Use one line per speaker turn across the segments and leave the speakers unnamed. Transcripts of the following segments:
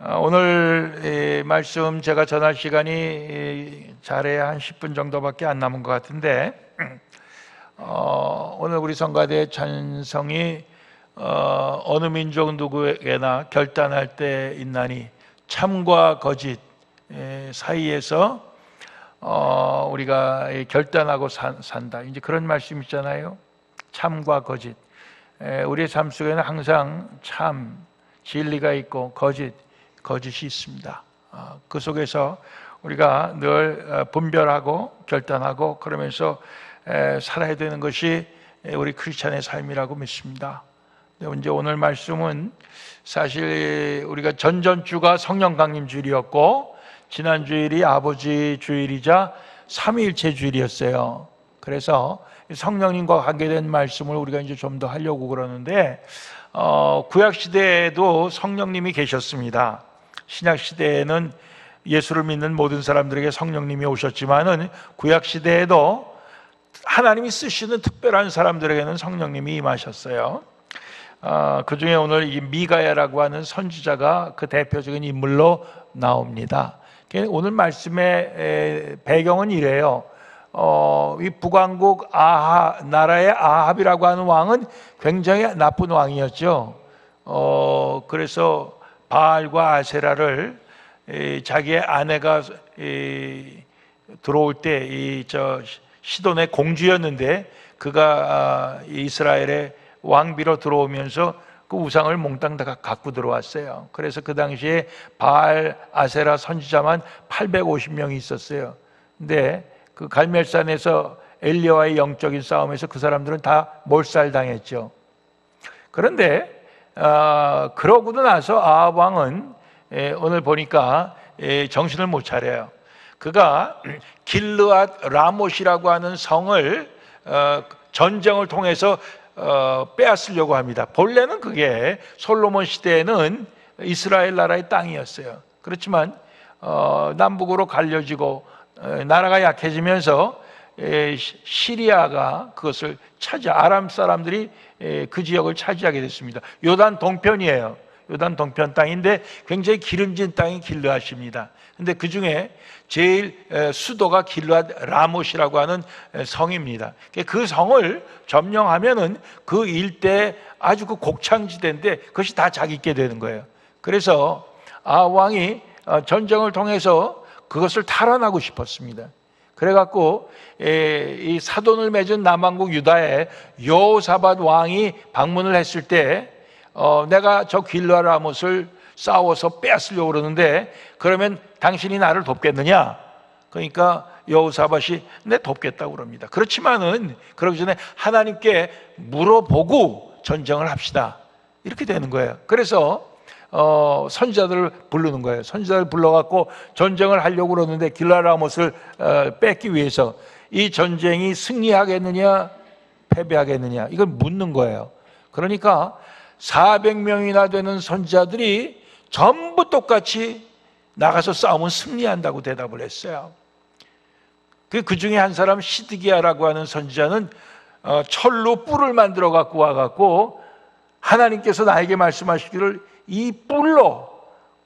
오늘 말씀 제가 전할 시간이 잘해야 한 10분 정도밖에 안 남은 것 같은데 오늘 우리 성가대 찬성이 어느 민족 누구에게나 결단할 때 있나니 참과 거짓 사이에서 우리가 결단하고 산다. 이제 그런 말씀 있잖아요. 참과 거짓. 우리의 삶 속에는 항상 참, 진리가 있고 거짓이 있습니다. 그 속에서 우리가 늘 분별하고 결단하고 그러면서 살아야 되는 것이 우리 크리스찬의 삶이라고 믿습니다. 이제 오늘 말씀은 사실 우리가 전전주가 성령 강림 주일이었고 지난 주일이 아버지 주일이자 삼위일체 주일이었어요. 그래서 성령님과 관계된 말씀을 우리가 이제 좀 더 하려고 그러는데 구약 시대에도 성령님이 계셨습니다. 신약 시대에는 예수를 믿는 모든 사람들에게 성령님이 오셨지만은 구약 시대에도 하나님이 쓰시는 특별한 사람들에게는 성령님이 임하셨어요. 그 중에 오늘 이 미가야라고 하는 선지자가 그 대표적인 인물로 나옵니다. 오늘 말씀의 배경은 이래요. 이 북왕국 나라의 아합이라고 하는 왕은 굉장히 나쁜 왕이었죠. 그래서 바알과 아세라를 자기의 아내가 들어올 때 시돈의 공주였는데 그가 이스라엘의 왕비로 들어오면서 그 우상을 몽땅 다 갖고 들어왔어요. 그래서 그 당시에 바알, 아세라 선지자만 850명이 있었어요. 근데 그 갈멜산에서 엘리야와의 영적인 싸움에서 그 사람들은 다 몰살당했죠. 그런데 그러고도 나서 아합 왕은 오늘 보니까 정신을 못 차려요. 그가 길르앗 라못이라고 하는 성을 전쟁을 통해서 빼앗으려고 합니다. 본래는 그게 솔로몬 시대에는 이스라엘 나라의 땅이었어요. 그렇지만 남북으로 갈려지고 나라가 약해지면서 시리아가 그것을 아람 사람들이 그 지역을 차지하게 됐습니다. 요단 동편이에요. 요단 동편 땅인데 굉장히 기름진 땅이 길르앗입니다. 근데 그 중에 제일 수도가 길르앗 라못이라고 하는 성입니다. 그 성을 점령하면은 그 일대 아주 그 곡창지대인데 그것이 다 자기께 되는 거예요. 그래서 왕이 전쟁을 통해서 그것을 탈환하고 싶었습니다. 그래갖고 이 사돈을 맺은 남왕국 유다에 여호사밧 왕이 방문을 했을 때 내가 저 길르앗 라못을 싸워서 빼앗으려고 그러는데 그러면 당신이 나를 돕겠느냐? 그러니까 여호사밧이 네 돕겠다고 그럽니다. 그렇지만은 그러기 전에 하나님께 물어보고 전쟁을 합시다. 이렇게 되는 거예요. 그래서 선지자들을 부르는 거예요. 선지자를 불러갖고 전쟁을 하려고 그러는데 길르앗 라못을 뺏기 위해서 이 전쟁이 승리하겠느냐 패배하겠느냐 이걸 묻는 거예요. 그러니까 400명이나 되는 선지자들이 전부 똑같이 나가서 싸우면 승리한다고 대답을 했어요. 그 중에 한 사람 시드기야라고 하는 선지자는 철로 뿔을 만들어 갖고 와갖고 하나님께서 나에게 말씀하시기를 이 뿔로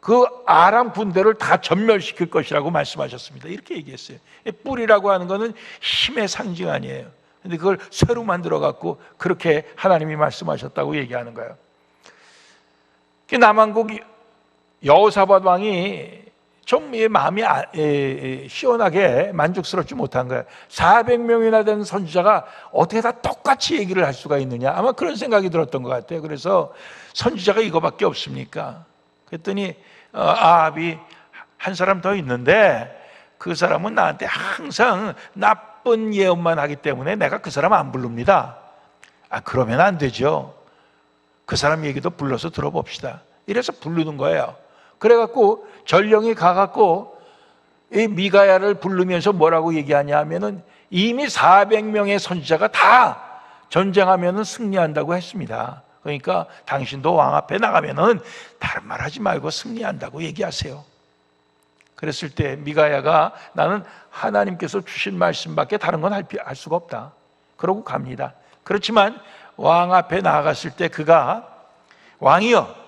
그 아람 군대를 다 전멸시킬 것이라고 말씀하셨습니다. 이렇게 얘기했어요. 뿔이라고 하는 것은 힘의 상징 아니에요. 근데 그걸 쇠로 만들어 갖고 그렇게 하나님이 말씀하셨다고 얘기하는 거예요. 남왕국 여호사밧 왕이 좀 마음이 시원하게 만족스럽지 못한 거예요. 400명이나 되는 선지자가 어떻게 다 똑같이 얘기를 할 수가 있느냐 아마 그런 생각이 들었던 것 같아요. 그래서 선지자가 이거밖에 없습니까? 그랬더니 아합이 한 사람 더 있는데 그 사람은 나한테 항상 나쁜 예언만 하기 때문에 내가 그 사람 안 부릅니다. 그러면 안 되죠. 그 사람 얘기도 불러서 들어봅시다. 이래서 부르는 거예요. 그래갖고 전령이 가갖고 이 미가야를 부르면서 뭐라고 얘기하냐 하면은 이미 400명의 선지자가 다 전쟁하면은 승리한다고 했습니다. 그러니까 당신도 왕 앞에 나가면은 다른 말 하지 말고 승리한다고 얘기하세요. 그랬을 때 미가야가 나는 하나님께서 주신 말씀밖에 다른 건 할 수가 없다. 그러고 갑니다. 그렇지만 왕 앞에 나아갔을 때 그가 왕이여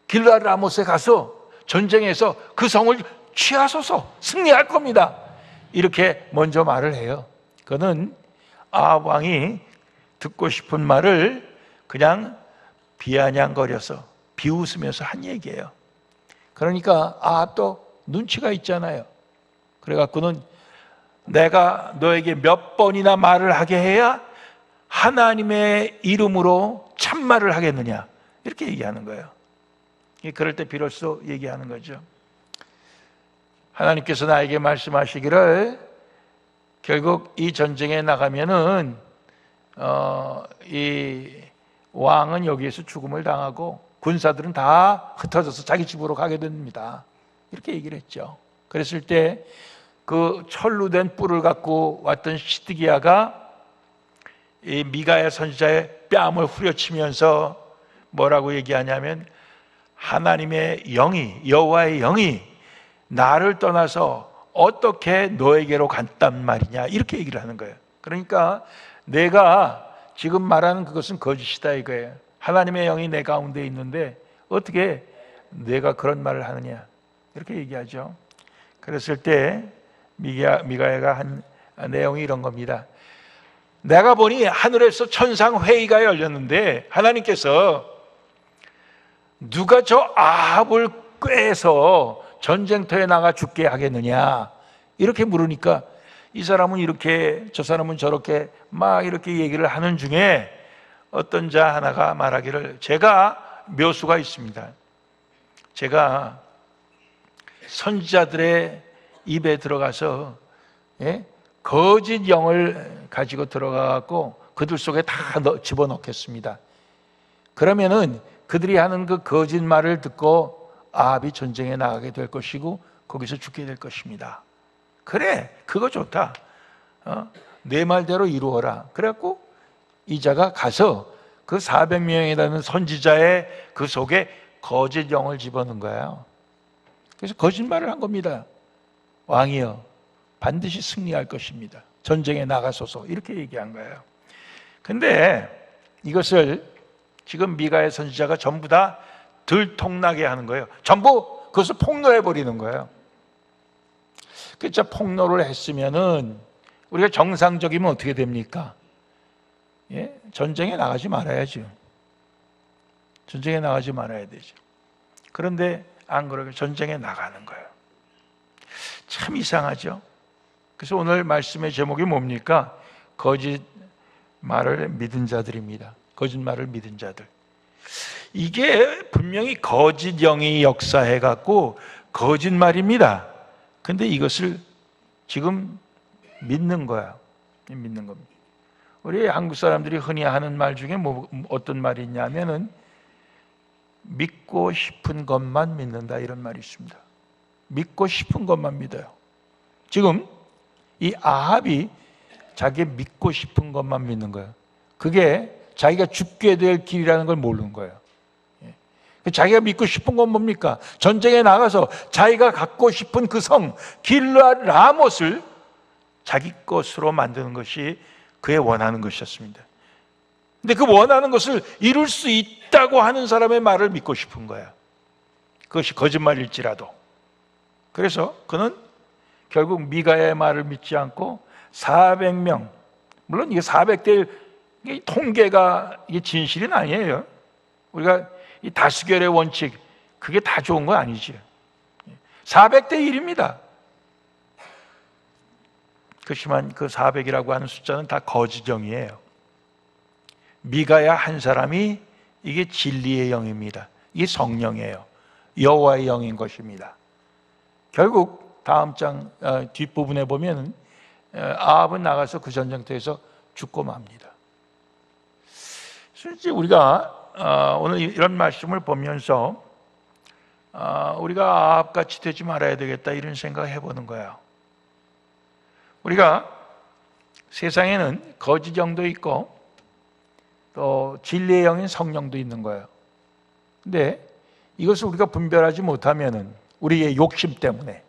길르앗 라못에 가서 전쟁에서 그 성을 취하소서, 승리할 겁니다. 이렇게 먼저 말을 해요. 그거는 아합 왕이 듣고 싶은 말을 그냥 비아냥거려서 비웃으면서 한 얘기예요. 그러니까 아합도 눈치가 있잖아요. 그래갖고는 내가 너에게 몇 번이나 말을 하게 해야 하나님의 이름으로 참말을 하겠느냐, 이렇게 얘기하는 거예요. 그럴 때 비로소 얘기하는 거죠. 하나님께서 나에게 말씀하시기를 결국 이 전쟁에 나가면은 이 왕은 여기에서 죽음을 당하고 군사들은 다 흩어져서 자기 집으로 가게 됩니다. 이렇게 얘기를 했죠. 그랬을 때 그 철로 된 뿔을 갖고 왔던 시드기야가 이 미가야 선지자의 뺨을 후려치면서 뭐라고 얘기하냐면 하나님의 영이, 여호와의 영이 나를 떠나서 어떻게 너에게로 갔단 말이냐, 이렇게 얘기를 하는 거예요. 그러니까 내가 지금 말하는 그것은 거짓이다 이거예요. 하나님의 영이 내 가운데 있는데 어떻게 내가 그런 말을 하느냐, 이렇게 얘기하죠. 그랬을 때 미가야가 한 내용이 이런 겁니다. 내가 보니 하늘에서 천상회의가 열렸는데 하나님께서 누가 저 아합을 꾀해서 전쟁터에 나가 죽게 하겠느냐, 이렇게 물으니까 이 사람은 이렇게 저 사람은 저렇게 막 이렇게 얘기를 하는 중에 어떤 자 하나가 말하기를, 제가 묘수가 있습니다. 제가 선지자들의 입에 들어가서 거짓 영을 가지고 들어가고 그들 속에 다 집어넣겠습니다. 그러면은 그들이 하는 그 거짓말을 듣고 아합이 전쟁에 나가게 될 것이고 거기서 죽게 될 것입니다. 그래, 그거 좋다. 내 말대로 이루어라. 그래갖고 이 자가 가서 그 400명이라는 선지자의 그 속에 거짓 영을 집어넣은 거예요. 그래서 거짓말을 한 겁니다. 왕이여, 반드시 승리할 것입니다. 전쟁에 나가소서, 이렇게 얘기한 거예요. 근데 이것을 지금 미가의 선지자가 전부 다 들통나게 하는 거예요. 전부 그것을 폭로해 버리는 거예요. 그렇죠. 폭로를 했으면은 우리가 정상적이면 어떻게 됩니까? 전쟁에 나가지 말아야죠. 전쟁에 나가지 말아야 되죠. 그런데 안 그러게 전쟁에 나가는 거예요. 참 이상하죠. 그래서 오늘 말씀의 제목이 뭡니까? 거짓 말을 믿은 자들입니다. 거짓말을 믿은 자들. 이게 분명히 거짓 영이 역사해 갖고 거짓말입니다. 근데 이것을 지금 믿는 거야. 믿는 겁니다. 우리 한국 사람들이 흔히 하는 말 중에 어떤 말이 있냐면은 믿고 싶은 것만 믿는다, 이런 말이 있습니다. 믿고 싶은 것만 믿어요. 지금 이 아합이 자기 믿고 싶은 것만 믿는 거예요. 그게 자기가 죽게 될 길이라는 걸 모르는 거예요. 자기가 믿고 싶은 건 뭡니까? 전쟁에 나가서 자기가 갖고 싶은 그 성 길르앗 라못을 자기 것으로 만드는 것이 그의 원하는 것이었습니다. 근데 그 원하는 것을 이룰 수 있다고 하는 사람의 말을 믿고 싶은 거야. 그것이 거짓말일지라도. 그래서 그는 결국 미가의 말을 믿지 않고 400명, 물론 이게 400대 통계가 이게 진실은 아니에요. 우리가 이 다수결의 원칙, 그게 다 좋은 거 아니지. 400대 1입니다. 그렇지만 그 400이라고 하는 숫자는 다 거짓영이에요. 미가야 한 사람이 이게 진리의 영입니다. 이게 성령이에요. 여호와의 영인 것입니다. 결국 다음 장 뒷부분에 보면 아합은 나가서 그 전쟁터에서 죽고 맙니다. 실제 우리가 오늘 이런 말씀을 보면서 우리가 아합같이 되지 말아야 되겠다, 이런 생각을 해보는 거예요. 우리가 세상에는 거짓 영도 있고 또 진리의 영인 성령도 있는 거예요. 근데 이것을 우리가 분별하지 못하면은, 우리의 욕심 때문에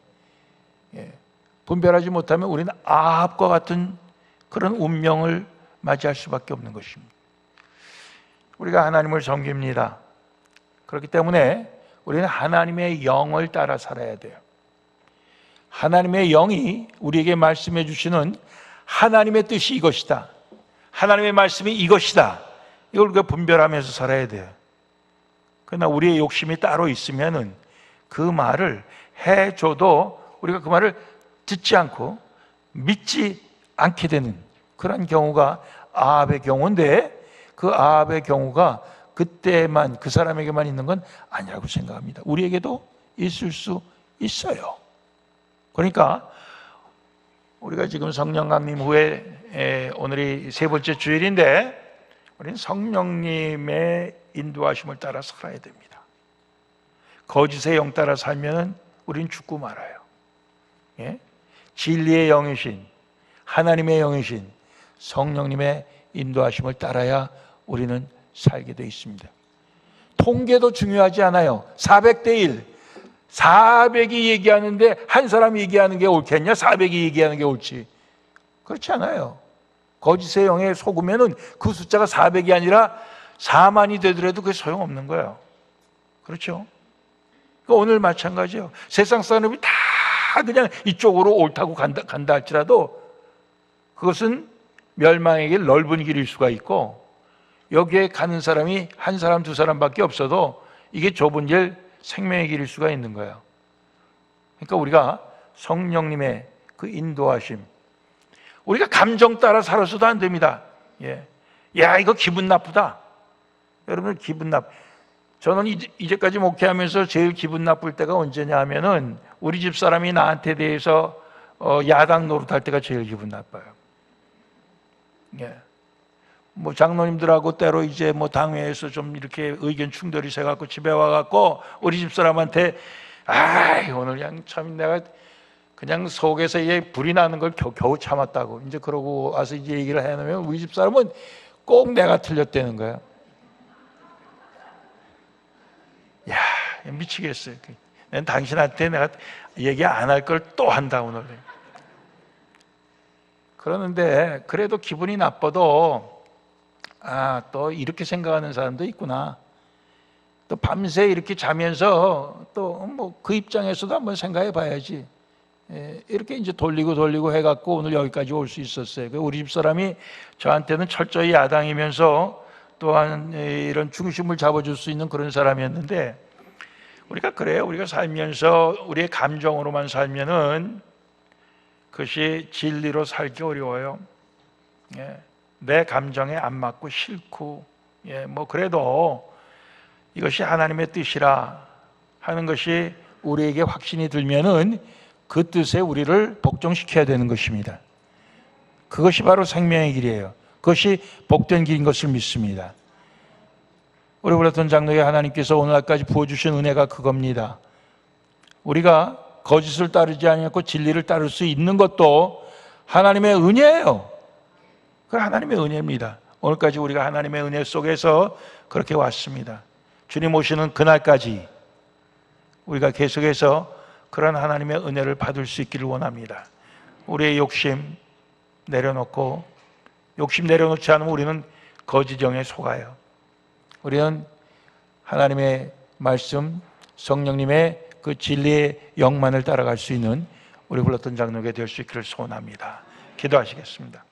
분별하지 못하면 우리는 아합과 같은 그런 운명을 맞이할 수밖에 없는 것입니다. 우리가 하나님을 섬깁니다. 그렇기 때문에 우리는 하나님의 영을 따라 살아야 돼요. 하나님의 영이 우리에게 말씀해 주시는 하나님의 뜻이 이것이다, 하나님의 말씀이 이것이다, 이걸 우리가 분별하면서 살아야 돼요. 그러나 우리의 욕심이 따로 있으면은 그 말을 해줘도 우리가 그 말을 듣지 않고 믿지 않게 되는 그런 경우가 아합의 경우인데, 그 아합의 경우가 그때만, 그 사람에게만 있는 건 아니라고 생각합니다. 우리에게도 있을 수 있어요. 그러니까 우리가 지금 성령 강림 후에 오늘이 세 번째 주일인데, 우리는 성령님의 인도하심을 따라 살아야 됩니다. 거짓의 영 따라 살면 우리는 죽고 말아요. 예? 진리의 영이신 하나님의 영이신 성령님의 인도하심을 따라야 우리는 살게 되어 있습니다. 통계도 중요하지 않아요. 400대 1, 400이 얘기하는데 한 사람이 얘기하는 게 옳겠냐? 400이 얘기하는 게 옳지. 그렇지 않아요. 거짓의 영에 속으면은 그 숫자가 400이 아니라 4만이 되더라도 그게 소용없는 거예요. 그렇죠? 오늘 마찬가지예요. 세상 사람이 다 그냥 이쪽으로 옳다고 간다 할지라도 그것은 멸망의 길, 넓은 길일 수가 있고, 여기에 가는 사람이 한 사람 두 사람밖에 없어도 이게 좁은 길, 생명의 길일 수가 있는 거예요. 그러니까 우리가 성령님의 그 인도하심, 우리가 감정 따라 살아서도 안 됩니다. 예. 야, 이거 기분 나쁘다. 여러분, 기분 저는 이제까지 목회하면서 제일 기분 나쁠 때가 언제냐 하면은 우리 집 사람이 나한테 대해서 야당 노릇할 때가 제일 기분 나빠요. 예. 뭐 장로님들하고 때로 이제 뭐 당회에서 좀 이렇게 의견 충돌이 생겨갖고 집에 와갖고 우리 집 사람한테 오늘 그냥 참 내가 그냥 속에서 이게 불이 나는 걸 겨우 참았다고 이제 그러고 와서 이제 얘기를 해놓으면 우리 집 사람은 꼭 내가 틀렸다는 거야. 야, 미치겠어요. 난 당신한테 내가 얘기 안 할 걸 또 한다 오늘. 그러는데 그래도 기분이 나빠도 또 이렇게 생각하는 사람도 있구나. 또 밤새 이렇게 자면서 또 뭐 그 입장에서도 한번 생각해 봐야지. 이렇게 이제 돌리고 해갖고 오늘 여기까지 올 수 있었어요. 우리 집 사람이 저한테는 철저히 야당이면서 또한 이런 중심을 잡아줄 수 있는 그런 사람이었는데, 우리가 그래요. 우리가 살면서 우리의 감정으로만 살면은 그것이 진리로 살기 어려워요. 내 감정에 안 맞고 싫고, 뭐 그래도 이것이 하나님의 뜻이라 하는 것이 우리에게 확신이 들면은 그 뜻에 우리를 복종시켜야 되는 것입니다. 그것이 바로 생명의 길이에요. 그것이 복된 길인 것을 믿습니다. 우리 불렀던 장로에게 하나님께서 오늘날까지 부어주신 은혜가 그겁니다. 우리가 거짓을 따르지 않고 진리를 따를 수 있는 것도 하나님의 은혜예요. 그 하나님의 은혜입니다. 오늘까지 우리가 하나님의 은혜 속에서 그렇게 왔습니다. 주님 오시는 그날까지 우리가 계속해서 그런 하나님의 은혜를 받을 수 있기를 원합니다. 우리의 욕심 내려놓고, 욕심 내려놓지 않으면 우리는 거짓 영에 속아요. 우리는 하나님의 말씀, 성령님의 그 진리의 영만을 따라갈 수 있는 우리 불렀던 장로가 될 수 있기를 소원합니다. 기도하시겠습니다.